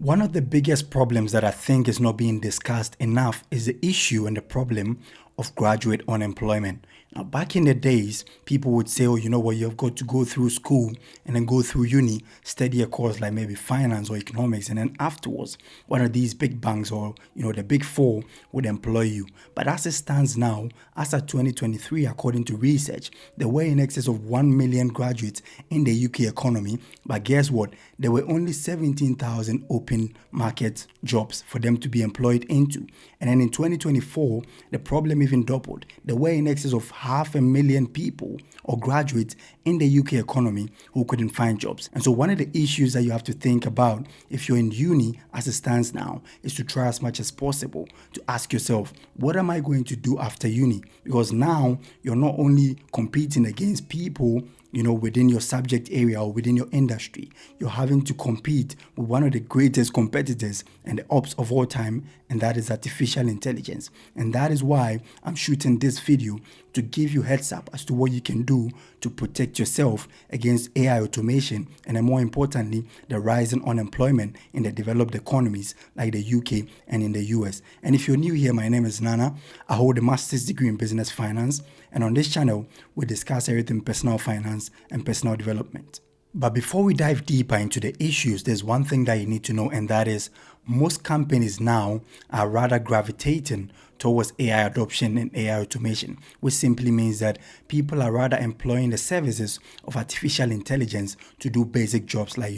One of the biggest problems that I think is not being discussed enough is the issue and the problem of graduate unemployment. Now, back in the days, people would say, oh, you know what, you've got to go through school and then go through uni, study a course like maybe finance or economics, and then afterwards, one of these big banks or, the big four would employ you. But as it stands now, as of 2023, according to research, there were in excess of 1 million graduates in the UK economy. But guess what? There were only 17,000 open market jobs for them to be employed into. And then in 2024, the problem even doubled. There were in excess of 500,000 people or graduates in the UK economy who couldn't find jobs. And so one of the issues that you have to think about if you're in uni as it stands now is to try as much as possible to ask yourself, what am I going to do after uni? Because now you're not only competing against people within your subject area or within your industry, you're having to compete with one of the greatest competitors and the ops of all time, and that is artificial intelligence. And that is why I'm shooting this video to give you heads up as to what you can do to protect yourself against AI automation and then more importantly, the rise in unemployment in the developed economies like the UK and in the US. And if you're new here, my name is Nana. I hold a master's degree in business finance, and on this channel, we discuss everything personal finance and personal development. But before we dive deeper into the issues, there's one thing that you need to know, and that is most companies now are rather gravitating towards AI adoption and AI automation, which simply means that people are rather employing the services of artificial intelligence to do basic jobs like,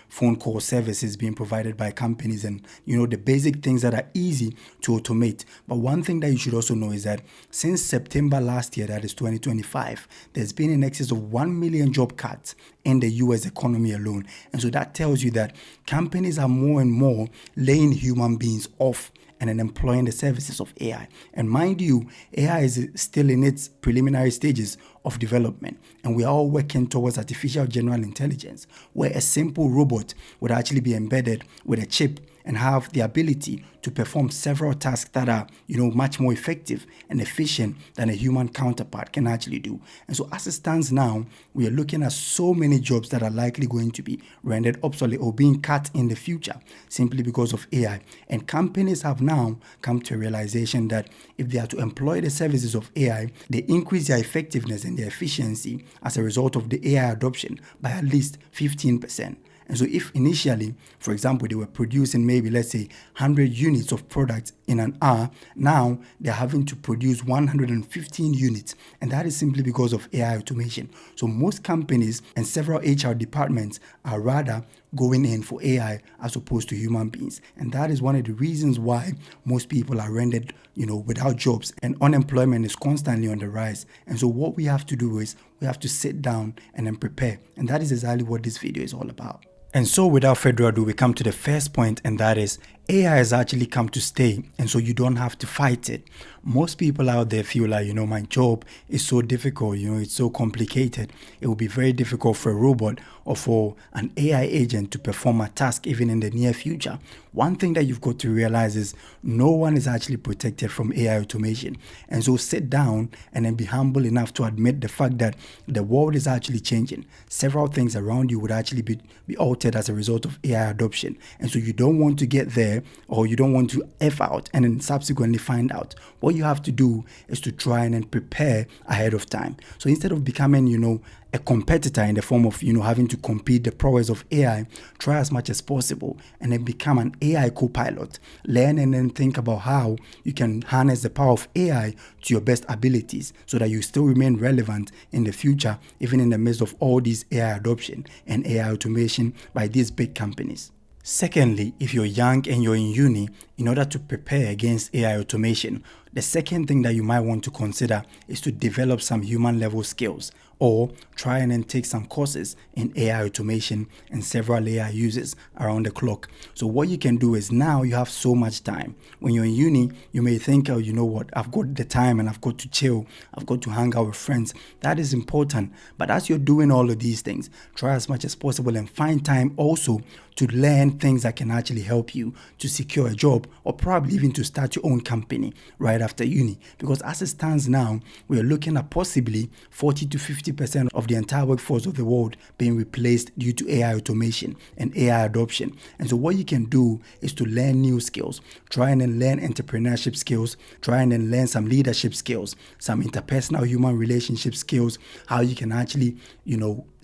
phone call services being provided by companies and, the basic things that are easy to automate. But one thing that you should also know is that since September last year, that is 2025, there's been in excess of 1 million job cuts in the US economy alone. And so that tells you that companies are more and more laying human beings off and then employing the services of AI. And mind you, AI is still in its preliminary stages of development, and we are all working towards artificial general intelligence, where a simple robot would actually be embedded with a chip and have the ability to perform several tasks that are, much more effective and efficient than a human counterpart can actually do. And so as it stands now, we are looking at so many jobs that are likely going to be rendered obsolete or being cut in the future simply because of AI. And companies have now come to a realization that if they are to employ the services of AI, they increase their effectiveness and their efficiency as a result of the AI adoption by at least 15%. And so if initially, for example, they were producing maybe, let's say, 100 units of products in an hour, now they're having to produce 115 units. And that is simply because of AI automation. So most companies and several HR departments are rather going in for AI as opposed to human beings. And that is one of the reasons why most people are rendered, without jobs, and unemployment is constantly on the rise. And so what we have to do is we have to sit down and then prepare. And that is exactly what this video is all about. And so without further ado, we come to the first point, and that is AI has actually come to stay, and so you don't have to fight it. Most people out there feel like, my job is so difficult, it's so complicated. It will be very difficult for a robot or for an AI agent to perform a task even in the near future. One thing that you've got to realize is no one is actually protected from AI automation. And so sit down and then be humble enough to admit the fact that the world is actually changing. Several things around you would actually be altered as a result of AI adoption. And so you don't want to get there, or you don't want to F out and then subsequently find out. What you have to do is to try and then prepare ahead of time. So instead of becoming, a competitor in the form of, having to compete the prowess of AI, try as much as possible and then become an AI co-pilot. Learn and then think about how you can harness the power of AI to your best abilities so that you still remain relevant in the future, even in the midst of all these AI adoption and AI automation by these big companies. Secondly, if you're young and you're in uni, in order to prepare against AI automation, the second thing that you might want to consider is to develop some human level skills, or try and then take some courses in AI automation and several AI uses around the clock. So what you can do is now you have so much time. When you're in uni, you may think, oh, you know what, I've got the time and I've got to chill, I've got to hang out with friends. That is important. But as you're doing all of these things, try as much as possible and find time also to learn things that can actually help you to secure a job or probably even to start your own company right after uni. Because as it stands now, we are looking at possibly 40 to 50% of the entire workforce of the world being replaced due to AI automation and AI adoption. And so what you can do is to learn new skills, try and learn entrepreneurship skills, try and learn some leadership skills, some interpersonal human relationship skills, how you can actually,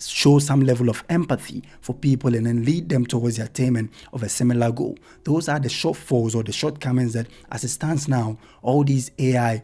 show some level of empathy for people and then lead them towards the attainment of a similar goal. Those are the shortfalls or the shortcomings that, as it stands now, all these AI,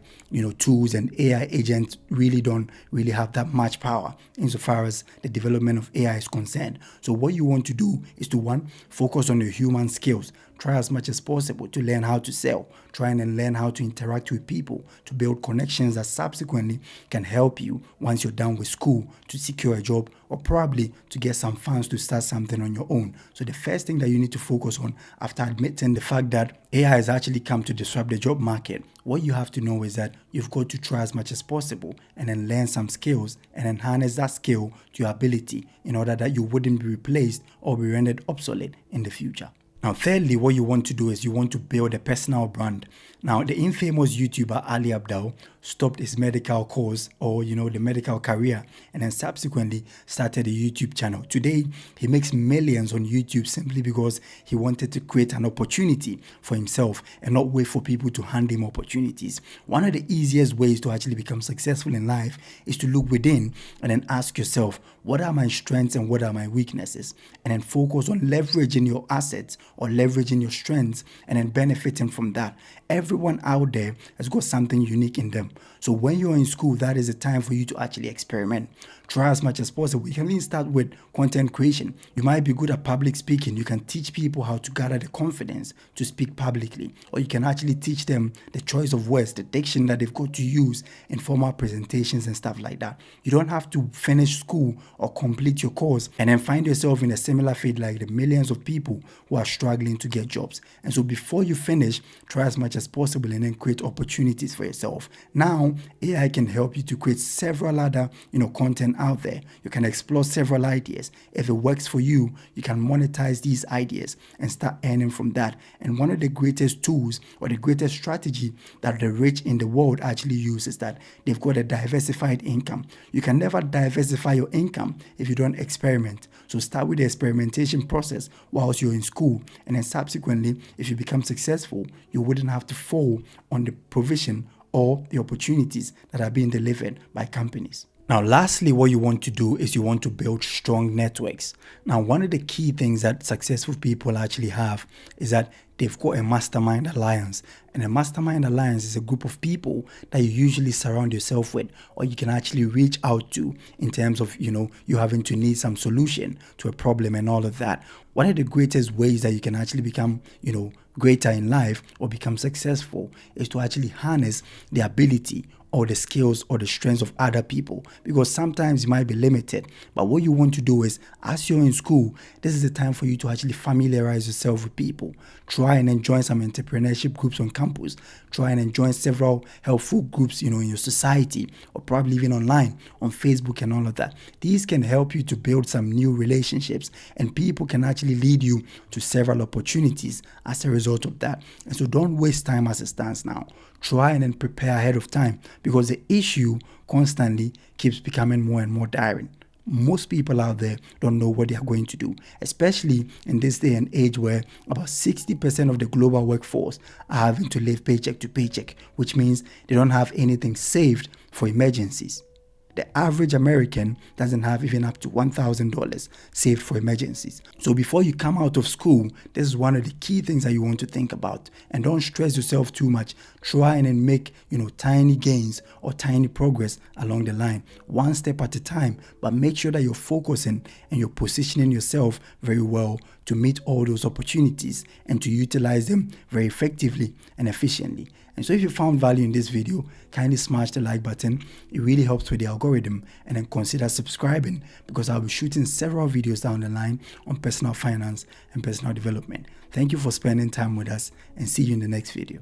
tools and AI agents don't really have that much power insofar as the development of AI is concerned. So what you want to do is to, one, focus on your human skills. Try as much as possible to learn how to sell, try and learn how to interact with people, to build connections that subsequently can help you once you're done with school to secure a job or probably to get some funds to start something on your own. So the first thing that you need to focus on after admitting the fact that AI has actually come to disrupt the job market, what you have to know is that you've got to try as much as possible and then learn some skills and then harness that skill to your ability in order that you wouldn't be replaced or be rendered obsolete in the future. Now, thirdly, what you want to do is you want to build a personal brand. Now, the infamous YouTuber Ali Abdaal stopped his medical course or, the medical career and then subsequently started a YouTube channel. Today, he makes millions on YouTube simply because he wanted to create an opportunity for himself and not wait for people to hand him opportunities. One of the easiest ways to actually become successful in life is to look within and then ask yourself, what are my strengths and what are my weaknesses? And then focus on leveraging your assets or leveraging your strengths and then benefiting from that. Everyone out there has got something unique in them. So when you're in school, that is a time for you to actually experiment. Try as much as possible. You can even start with content creation. You might be good at public speaking. You can teach people how to gather the confidence to speak publicly. Or you can actually teach them the choice of words, the diction that they've got to use in formal presentations and stuff like that. You don't have to finish school or complete your course and then find yourself in a similar fate like the millions of people who are struggling to get jobs. And so before you finish, try as much as possible and then create opportunities for yourself. Now, AI can help you to create several other, content out there. You can explore several ideas. If it works for you, you can monetize these ideas and start earning from that. And one of the greatest tools or the greatest strategy that the rich in the world actually use is that they've got a diversified income. You can never diversify your income if you don't experiment. So start with the experimentation process whilst you're in school. And then subsequently, if you become successful, you wouldn't have to fall on the provision or the opportunities that are being delivered by companies. Now, lastly, what you want to do is you want to build strong networks. Now, one of the key things that successful people actually have is that they've got a mastermind alliance. And a mastermind alliance is a group of people that you usually surround yourself with, or you can actually reach out to in terms of, you having to need some solution to a problem and all of that. One of the greatest ways that you can actually become, greater in life or become successful is to actually harness the ability or the skills or the strengths of other people, because sometimes you might be limited. But what you want to do is, as you're in school, this is the time for you to actually familiarize yourself with people. Try and join some entrepreneurship groups on campus. Try and join several helpful groups, in your society, or probably even online on Facebook and all of that. These can help you to build some new relationships, and people can actually lead you to several opportunities as a result of that. And so don't waste time as it stands now. Try and then prepare ahead of time, because the issue constantly keeps becoming more and more dire. Most people out there don't know what they are going to do, especially in this day and age where about 60% of the global workforce are having to live paycheck to paycheck, which means they don't have anything saved for emergencies. The average American doesn't have even up to $1,000 saved for emergencies. So before you come out of school, this is one of the key things that you want to think about. And don't stress yourself too much. Try and make, tiny gains or tiny progress along the line, one step at a time. But make sure that you're focusing and you're positioning yourself very well to meet all those opportunities and to utilize them very effectively and efficiently. And so if you found value in this video, kindly smash the like button. It really helps with the algorithm. And then consider subscribing, because I'll be shooting several videos down the line on personal finance and personal development. Thank you for spending time with us, and see you in the next video.